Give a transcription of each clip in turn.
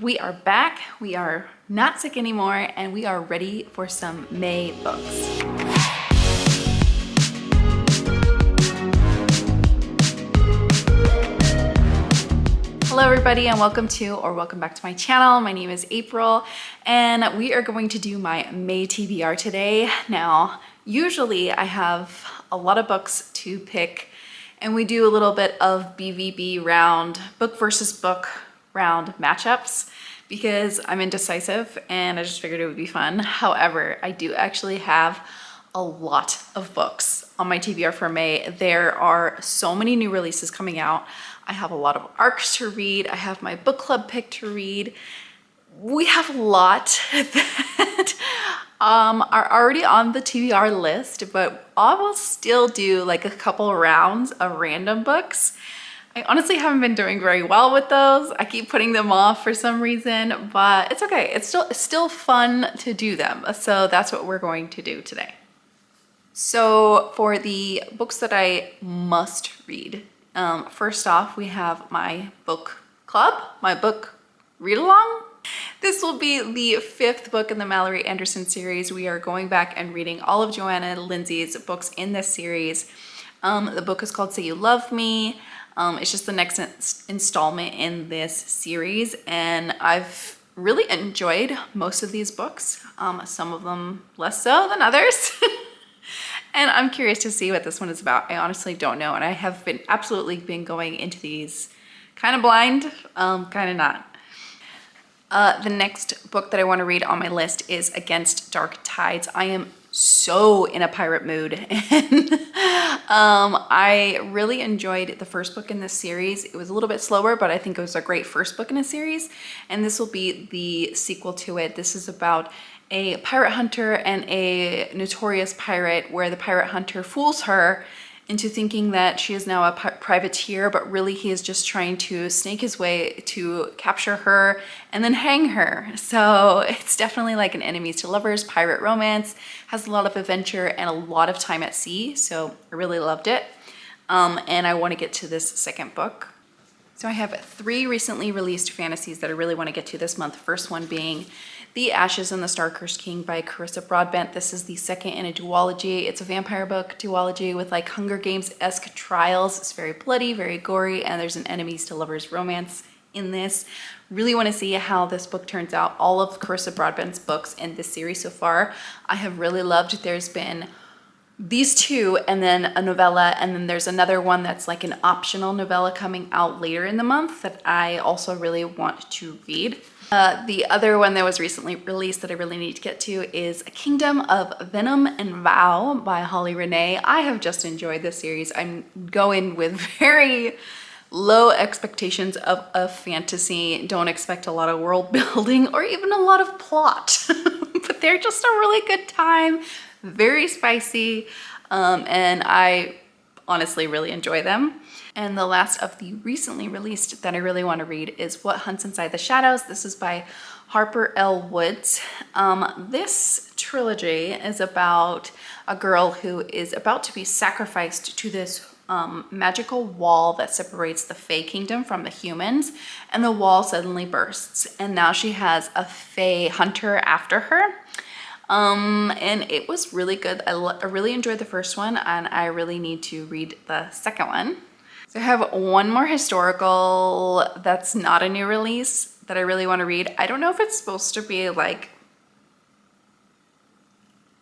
We are back, we are not sick anymore, and we are ready for some May books. Hello everybody and welcome back to my channel. My name is April and we are going to do my May TBR today. Now, usually I have a lot of books to pick and we do a little bit of BVB round, book versus book round matchups because I'm indecisive and I just figured it would be fun. However, I do actually have a lot of books on my TBR for May. There are so many new releases coming out. I have a lot of ARCs to read. I have my book club pick to read. We have a lot that are already on the TBR list, but I will still do like a couple rounds of random books. I honestly haven't been doing very well with those. I keep putting them off for some reason, but it's okay. It's still fun to do them. So that's what we're going to do today. So for the books that I must read, first off, we have my book club, my book read along. This will be the 5th book in the Mallory Anderson series. We are going back and reading all of Joanna Lindsey's books in this series. The book is called Say You Love Me. It's just the next installment in this series, and I've really enjoyed most of these books, some of them less so than others. And I'm curious to see what this one is about. I honestly don't know, and I have been absolutely going into these kind of blind, kind of not. The next book that I want to read on my list is Against Dark Tides. I am so in a pirate mood and I really enjoyed the first book in this series. It was a little bit slower, but I think it was a great first book in a series, and this will be the sequel to it. This is about a pirate hunter and a notorious pirate, where the pirate hunter fools her into thinking that she is now a privateer, but really he is just trying to snake his way to capture her and then hang her. So it's definitely like an enemies to lovers pirate romance, has a lot of adventure and a lot of time at sea. So I really loved it. And I want to get to this second book. So I have 3 recently released fantasies that I really want to get to this month. First one being The Ashes and the Star-Cursed King by Carissa Broadbent. This is the second in a duology. It's a vampire book duology with like Hunger Games-esque trials. It's very bloody, very gory, and there's an enemies to lovers romance in this. Really want to see how this book turns out. All of Carissa Broadbent's books in this series so far, I have really loved. There's been these 2 and then a novella, and then there's another one that's like an optional novella coming out later in the month that I also really want to read. The other one that was recently released that I really need to get to is A Kingdom of Venom and Vow by Holly Renee. I have just enjoyed this series. I'm going with very low expectations of a fantasy. Don't expect a lot of world building or even a lot of plot, but they're just a really good time. Very spicy, and I honestly really enjoy them. And the last of the recently released that I really want to read is What Hunts Inside the Shadows. This is by Harper L. Woods. This trilogy is about a girl who is about to be sacrificed to this magical wall that separates the Fae Kingdom from the humans, and the wall suddenly bursts, and now she has a Fae hunter after her. And it was really good. I really enjoyed the first one, and I really need to read the second one. So I have one more historical that's not a new release that I really want to read. I don't know if it's supposed to be like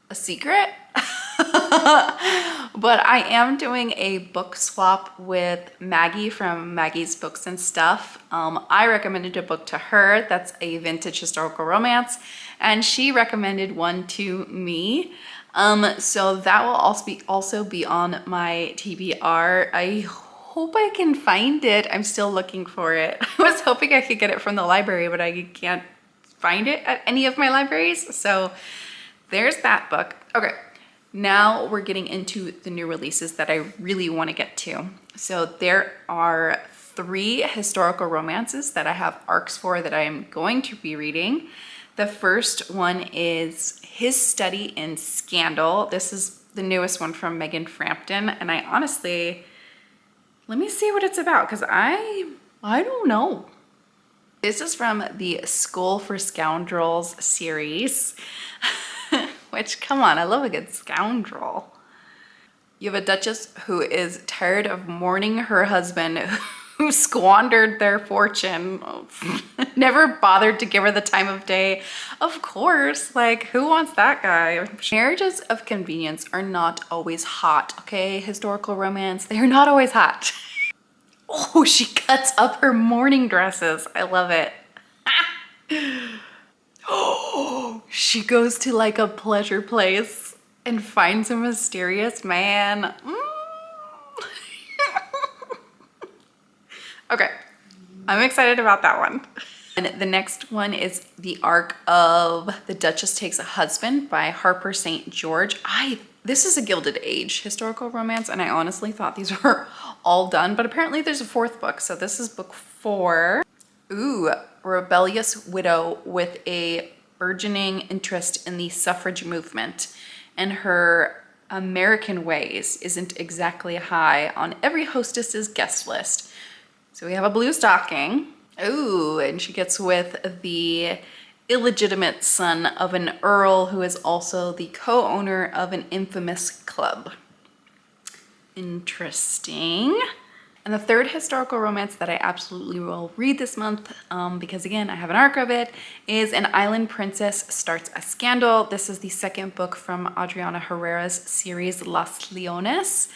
a secret, but I am doing a book swap with Maggie from Maggie's Books and Stuff. I recommended a book to her that's a vintage historical romance, and she recommended one to me. So that will also be on my TBR. I hope I can find it. I'm still looking for it. I was hoping I could get it from the library, but I can't find it at any of my libraries. So there's that book. Okay, now we're getting into the new releases that I really want to get to. So there are 3 historical romances that I have arcs for that I am going to be reading. The first one is His Study in Scandal. This is the newest one from Megan Frampton, and I honestly, let me see what it's about, because I don't know. This is from the School for Scoundrels series, which, come on, I love a good scoundrel. You have a duchess who is tired of mourning her husband who squandered their fortune. Never bothered to give her the time of day. Of course, like, who wants that guy? Marriages of convenience are not always hot, okay? Historical romance, they are not always hot. Oh, she cuts up her mourning dresses. I love it. Oh, she goes to like a pleasure place and finds a mysterious man. Okay, I'm excited about that one. And the next one is The Arc of the Duchess Takes a Husband by Harper St. George. This is a Gilded Age historical romance, and I honestly thought these were all done, but apparently there's a fourth book, so this is book 4. Ooh, rebellious widow with a burgeoning interest in the suffrage movement, and her American ways isn't exactly high on every hostess's guest list. So we have a blue stocking. Ooh, and she gets with the illegitimate son of an earl who is also the co-owner of an infamous club. Interesting. And the third historical romance that I absolutely will read this month, because again, I have an arc of it, is An Island Princess Starts a Scandal. This is the second book from Adriana Herrera's series Las Leones.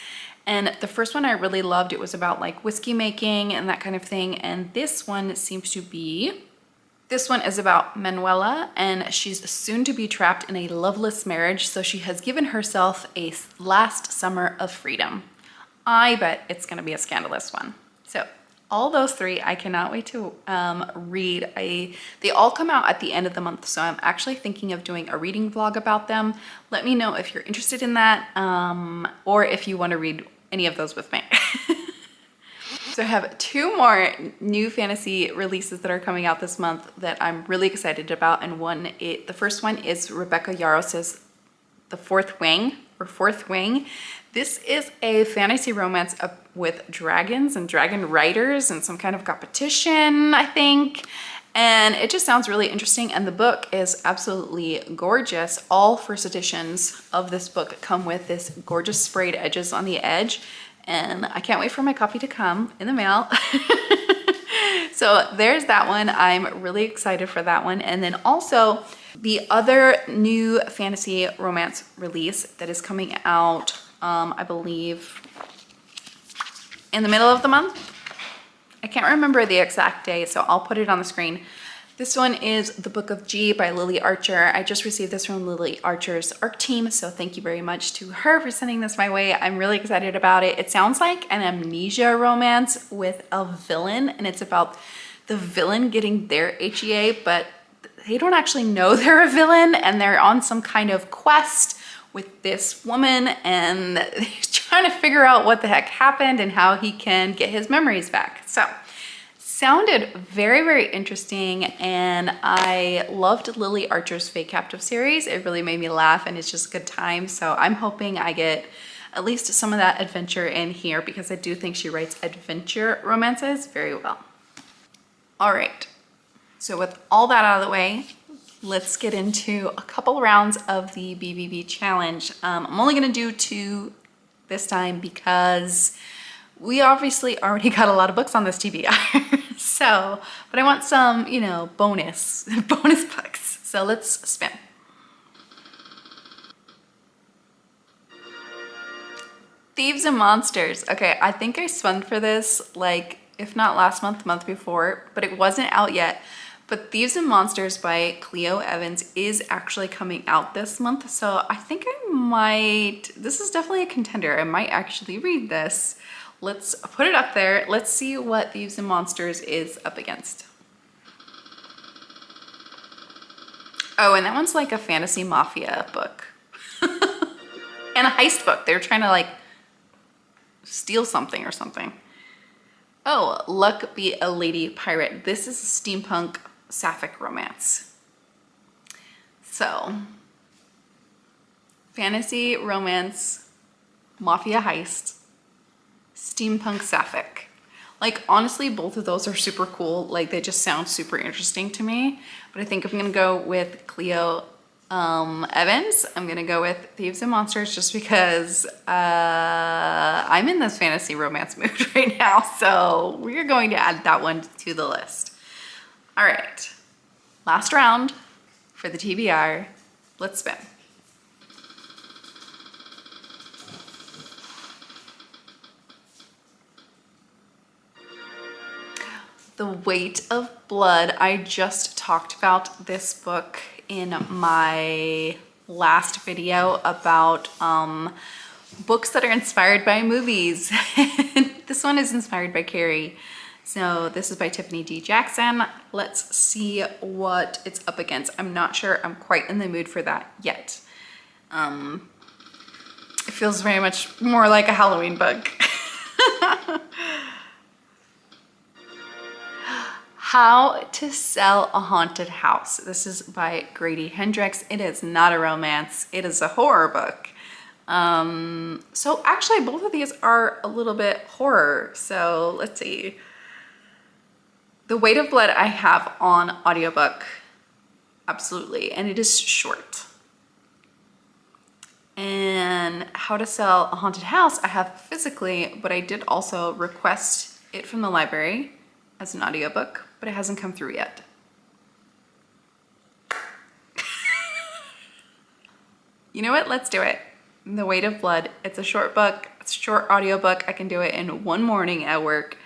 And the first one I really loved. It was about like whiskey making and that kind of thing. And this one is about Manuela, and she's soon to be trapped in a loveless marriage. So she has given herself a last summer of freedom. I bet it's gonna be a scandalous one. So all those three, I cannot wait to read. They all come out at the end of the month, so I'm actually thinking of doing a reading vlog about them. Let me know if you're interested in that, or if you want to read any of those with me. So I have 2 more new fantasy releases that are coming out this month that I'm really excited about, and the first one is Rebecca Yaros's The Fourth Wing. This is a fantasy romance with dragons and dragon riders and some kind of competition, I think. And it just sounds really interesting. And the book is absolutely gorgeous. All first editions of this book come with this gorgeous sprayed edges on the edge. And I can't wait for my copy to come in the mail. So there's that one. I'm really excited for that one. And then also the other new fantasy romance release that is coming out, I believe in the middle of the month. I can't remember the exact day, so I'll put it on the screen. This one is The Book of G by Lily Archer. I just received this from Lily Archer's ARC team, so thank you very much to her for sending this my way. I'm really excited about it. It sounds like an amnesia romance with a villain, and it's about the villain getting their HEA, but they don't actually know they're a villain, and they're on some kind of quest with this woman, and he's trying to figure out what the heck happened and how he can get his memories back. So sounded very, very interesting, and I loved Lily Archer's Fate Captive series. It really made me laugh, and it's just a good time. So I'm hoping I get at least some of that adventure in here, because I do think she writes adventure romances very well. All right, so with all that out of the way, let's get into a couple rounds of the BBB challenge. I'm only gonna do 2 this time because we obviously already got a lot of books on this TBR. So, but I want some, you know, bonus books. So let's spin. Thieves and Monsters. Okay, I think I spun for this, like, if not last month, the month before, but it wasn't out yet. But Thieves and Monsters by Cleo Evans is actually coming out this month. So I think I might, this is definitely a contender. I might actually read this. Let's put it up there. Let's see what Thieves and Monsters is up against. Oh, and that one's like a fantasy mafia book. And a heist book. They're trying to like steal something or something. Oh, Luck Be a Lady Pirate. This is a steampunk sapphic romance. So, fantasy, romance, mafia heist, steampunk sapphic. Like, honestly, both of those are super cool. Like, they just sound super interesting to me. But I think I'm gonna go with Cleo Evans. I'm gonna go with Thieves and Monsters just because I'm in this fantasy romance mood right now. So we're going to add that one to the list. All right, last round for the TBR. Let's spin. The Weight of Blood. I just talked about this book in my last video about books that are inspired by movies. This one is inspired by Carrie. So this is by Tiffany D. Jackson. Let's see what it's up against. I'm not sure I'm quite in the mood for that yet. It feels very much more like a Halloween book. How to Sell a Haunted House. This is by Grady Hendrix. It is not a romance. It is a horror book. So actually both of these are a little bit horror. So let's see. The Weight of Blood I have on audiobook. Absolutely. And it is short. And How to Sell a Haunted House I have physically, but I did also request it from the library as an audiobook, but it hasn't come through yet. You know what? Let's do it. The Weight of Blood. It's a short book. It's a short audiobook. I can do it in one morning at work.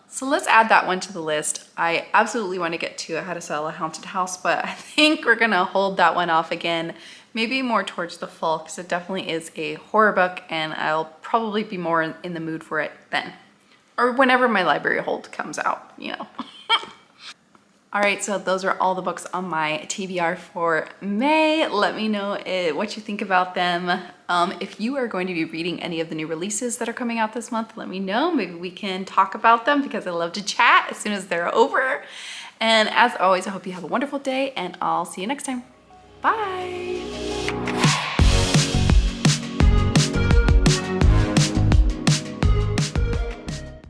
So let's add that one to the list. I absolutely want to get to How to Sell a Haunted House, but I think we're gonna hold that one off again, maybe more towards the fall, because it definitely is a horror book and I'll probably be more in the mood for it then. Or whenever my library hold comes out, you know. All right, so those are all the books on my TBR for May. Let me know what you think about them. If you are going to be reading any of the new releases that are coming out this month, let me know. Maybe we can talk about them because I love to chat as soon as they're over. And as always, I hope you have a wonderful day and I'll see you next time. Bye.